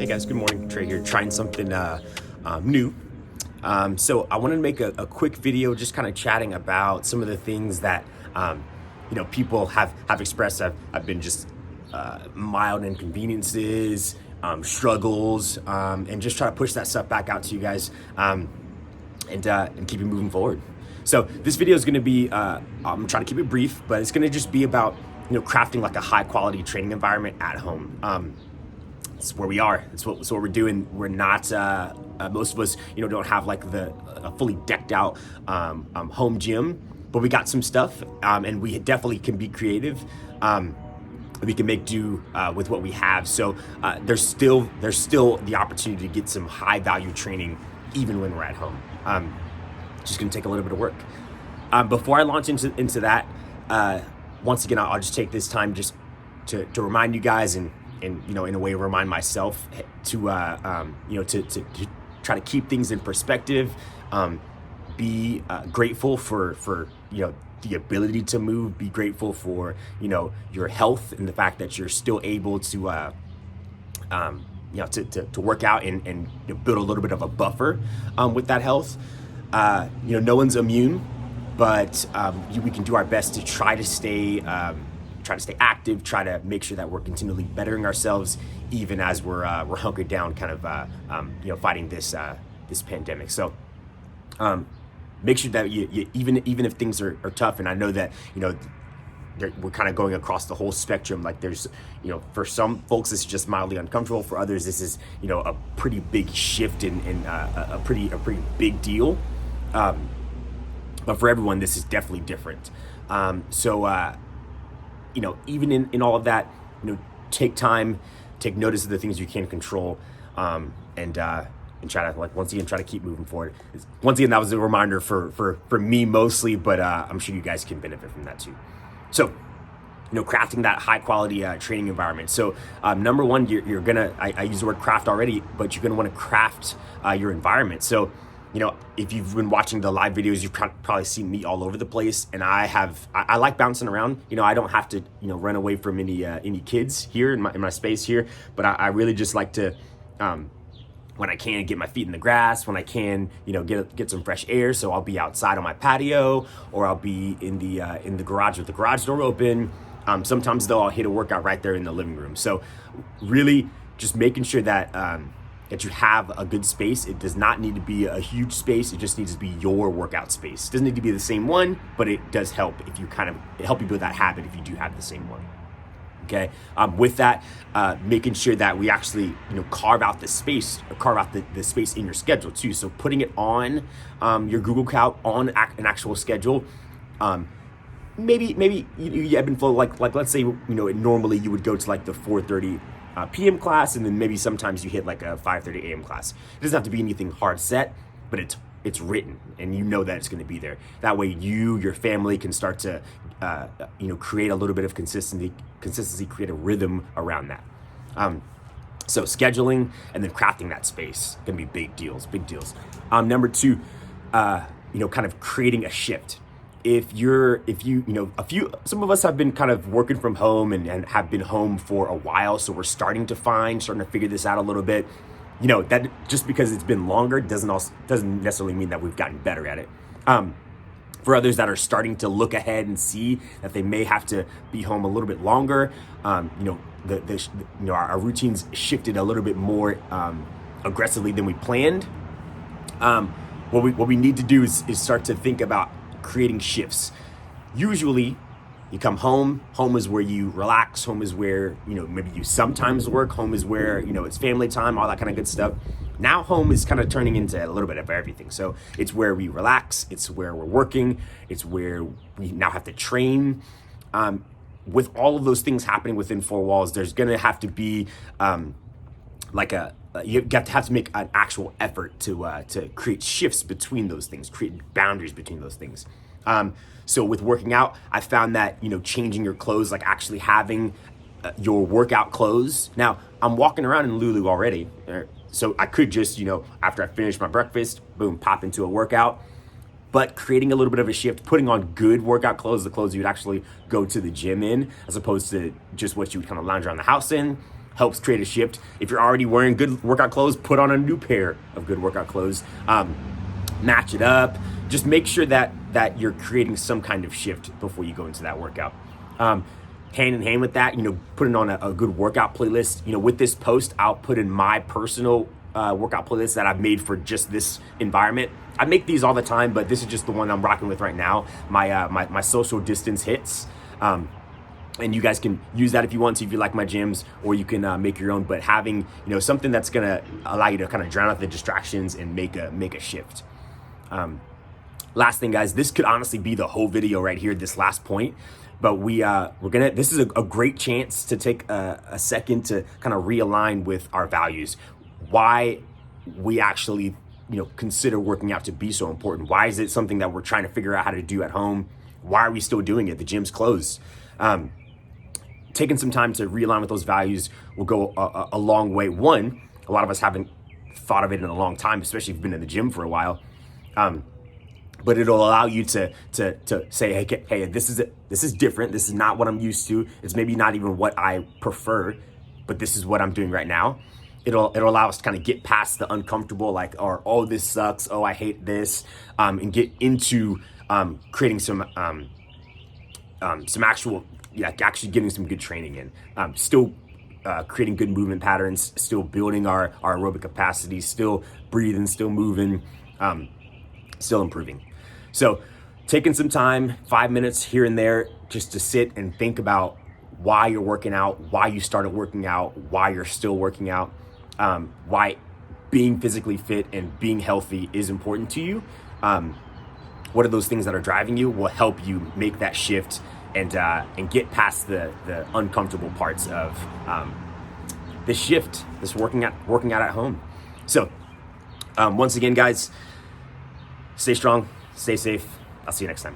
Hey guys, good morning. Trey here, trying something new. So I wanted to make a quick video, just kind of chatting about some of the things that people have expressed. I've been just mild inconveniences, struggles, and just try to push that stuff back out to you guys, and keep it moving forward. So this video is going to be, I'm trying to keep it brief, but it's going to just be about crafting like a high quality training environment at home. It's where we are. It's what we're doing. We're not, most of us, don't have like a fully decked out home gym, but we got some stuff, and we definitely can be creative. We can make do with what we have. So there's still the opportunity to get some high value training even when we're at home. Just gonna take a little bit of work. Before I launch into that, once again, I'll just take this time just to remind you guys and in a way remind myself to try to keep things in perspective. Be grateful for the ability to move. Be grateful for your health and the fact that you're still able to to work out and build a little bit of a buffer with that health. No one's immune, but we can do our best to try to stay active, try to make sure that we're continually bettering ourselves, even as we're hunkered down, kind of fighting this pandemic. So make sure that you even if things are tough, and I know that we're kind of going across the whole spectrum. Like there's for some folks this is just mildly uncomfortable. For others this is a pretty big shift and a pretty big deal. But for everyone this is definitely different. Even in all of that, take time, take notice of the things you can control, and try to once again try to keep moving forward. Once again, that was a reminder for me mostly, but I'm sure you guys can benefit from that too. So, crafting that high quality training environment. So number one, you're gonna, I use the word craft already, but you're gonna want to craft your environment. So if you've been watching the live videos, you've probably seen me all over the place, and I like bouncing around. I don't have to run away from any kids here in my space here, but I really just like to when I can get my feet in the grass, when I can get some fresh air. So I'll be outside on my patio, or I'll be in the garage with the garage door open. Sometimes though I'll hit a workout right there in the living room. So really just making sure that that you have a good space. It does not need to be a huge space. It just needs to be your workout space. It doesn't need to be the same one, but it does help if you help you build that habit if you do have the same one. Okay. With that, making sure that we actually carve out the space in your schedule too. So putting it on your Google Calc on an actual schedule. Maybe you ebb and flow. Like let's say normally you would go to like the 4:30 p.m. class, and then maybe sometimes you hit like a 5:30 a.m. class. It doesn't have to be anything hard set, but it's written, and that it's going to be there. That way your family can start to create a little bit of consistency, create a rhythm around that. So scheduling and then crafting that space can be big deals. Number two, kind of creating a shift. Some of us have been kind of working from home and have been home for a while, so we're starting to figure this out a little bit. That just because it's been longer doesn't necessarily mean that we've gotten better at it. For others that are starting to look ahead and see that they may have to be home a little bit longer, our routines shifted a little bit more aggressively than we planned. What we need to do is start to think about creating shifts. Usually you come home is where you relax, home is where maybe you sometimes work, home is where it's family time, all that kind of good stuff. Now home is kind of turning into a little bit of everything. So it's where we relax, it's where we're working, it's where we now have to train. With all of those things happening within four walls, there's gonna have to be you have to make an actual effort to create shifts between those things, create boundaries between those things. So with working out, I found that changing your clothes, like actually having your workout clothes. Now I'm walking around in Lulu already, so I could just after I finish my breakfast, boom, pop into a workout. But creating a little bit of a shift, putting on good workout clothes, the clothes you would actually go to the gym in, as opposed to just what you would kind of lounge around the house in. helps create a shift. If you're already wearing good workout clothes, put on a new pair of good workout clothes. Match it up. Just make sure that you're creating some kind of shift before you go into that workout. Hand in hand with that, putting on a good workout playlist. With this post, I'll put in my personal workout playlist that I've made for just this environment. I make these all the time, but this is just the one I'm rocking with right now. My social distance hits. And you guys can use that if you want to, if you like my gyms, or you can make your own. But having something that's gonna allow you to kind of drown out the distractions and make a shift. Last thing, guys, this could honestly be the whole video right here, this last point. But this is a great chance to take a second to kind of realign with our values. Why we actually consider working out to be so important. Why is it something that we're trying to figure out how to do at home? Why are we still doing it? The gym's closed. Taking some time to realign with those values will go a long way. One, a lot of us haven't thought of it in a long time, especially if you've been in the gym for a while. But it'll allow you to say, hey, this is different. This is not what I'm used to. It's maybe not even what I prefer, but this is what I'm doing right now. It'll allow us to kind of get past the uncomfortable, oh, this sucks. Oh, I hate this, and get into creating some actual, actually getting some good training in. Still creating good movement patterns, still building our aerobic capacity, still breathing, still moving, still improving. So taking some time, 5 minutes here and there, just to sit and think about why you're working out, why you started working out, why you're still working out, why being physically fit and being healthy is important to you. What are those things that are driving you will help you make that shift and get past the uncomfortable parts of this shift, this working out at home. So once again, guys, stay strong, stay safe. I'll see you next time.